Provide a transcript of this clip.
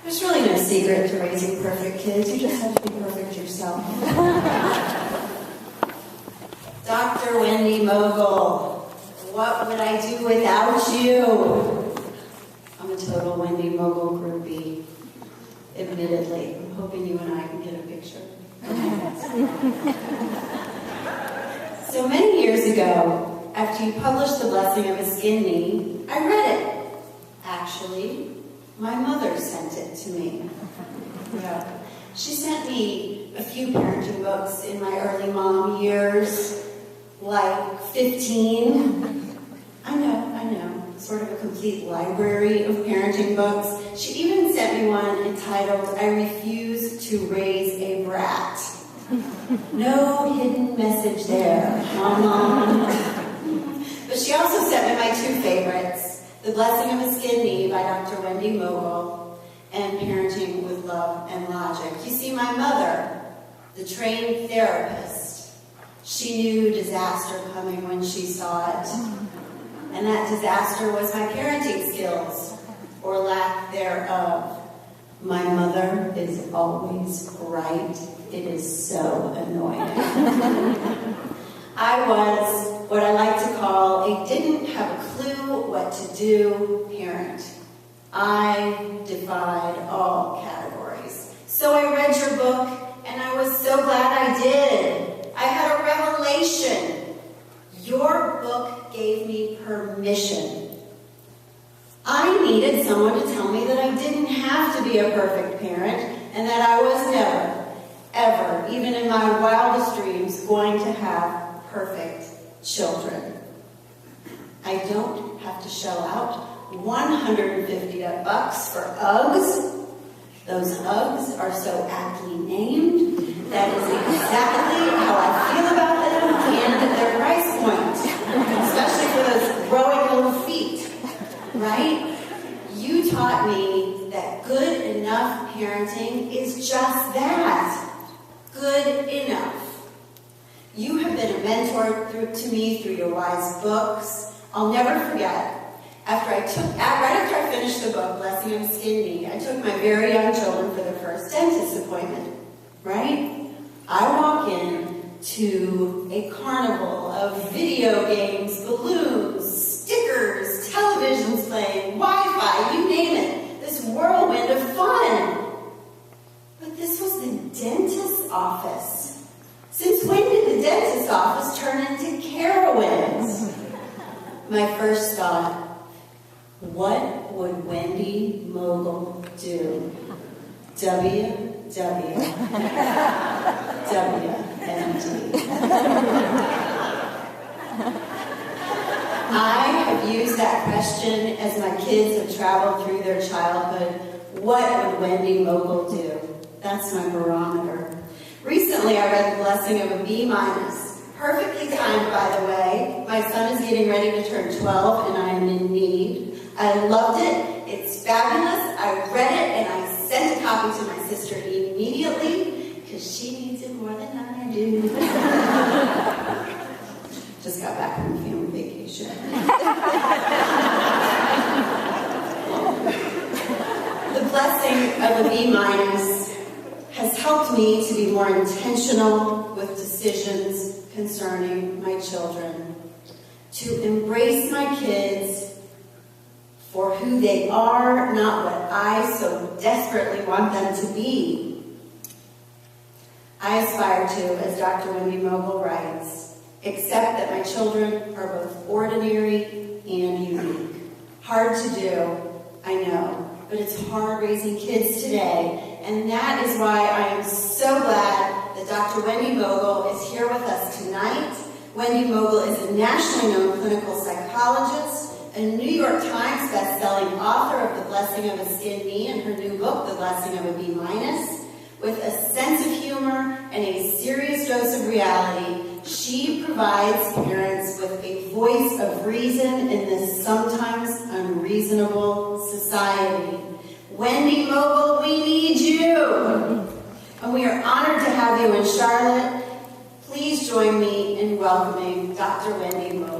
There's really no secret to raising perfect kids. You just have to be perfect yourself. Dr. Wendy Mogel, what would I do without you? I'm a total Wendy Mogel groupie, admittedly. I'm hoping you and I can get a picture. So many years ago, after you published The Blessing of a Skin Knee, I read it. Actually, my mother sent it to me. Yeah. She sent me a few parenting books in my early mom years, like 15. I know, sort of a complete library of parenting books. She even sent me one entitled, I Refuse to Raise a Brat. No hidden message there, Mom. But she also sent me my two favorites, The Blessing of a Skin Knee by Dr. Wendy Mogel and Parenting with Love and Logic. You see, my mother, the trained therapist, she knew disaster coming when she saw it. And that disaster was my parenting skills, or lack thereof. My mother is always right. It is so annoying. I was what I like to call a didn't have a clue what to do parent. I defied all categories. So I read your book, and I was so glad I did. I had a revelation. Your book gave me permission. I needed someone to tell me that I didn't have to be a perfect parent, and that I was never, ever, even in my wildest dreams, going to have perfect children. I don't have to shell out $150 for Uggs. Those Uggs are so aptly named. That is exactly how I feel about them and their price point, especially for those growing little feet, right? You taught me that good enough parenting is just that, good enough. You have been a mentor to me through your wise books. I'll never forget. Right after I finished the book, Blessing of a Skin Knee, I took my very young children for their first dentist appointment, right? I walk in to a carnival of video games, balloons, stickers, televisions playing, Wi-Fi, you name it. This whirlwind of fun. But this was the dentist's office. Since when did the dentist's office turn into Carowinds? My first thought, what would Wendy Mogel do? WMD. I have used that question as my kids have traveled through their childhood. What would Wendy Mogel do? That's my barometer. Recently, I read The Blessing of a B-. Perfectly timed, by the way. My son is getting ready to turn 12, and I am in need. I loved it. It's fabulous. I read it, and I sent a copy to my sister immediately, because she needs it more than I do. Just got back from family vacation. The Blessing of a B- has helped me to be more intentional with decisions concerning my children, to embrace my kids for who they are, not what I so desperately want them to be. I aspire to, as Dr. Wendy Mogel writes, accept that my children are both ordinary and unique. Hard to do, I know, but it's hard raising kids today, and that is why I am so glad that Dr. Wendy Mogel is here with us tonight. Wendy Mogel is a nationally known clinical psychologist, a New York Times best-selling author of The Blessing of a Skin Knee and her new book, The Blessing of a B-. With a sense of humor and a serious dose of reality, she provides parents with a voice of reason in this sometimes unreasonable society. Wendy Mogel, we need you! And we are honored to have you in Charlotte. Please join me in welcoming Dr. Wendy Mogel.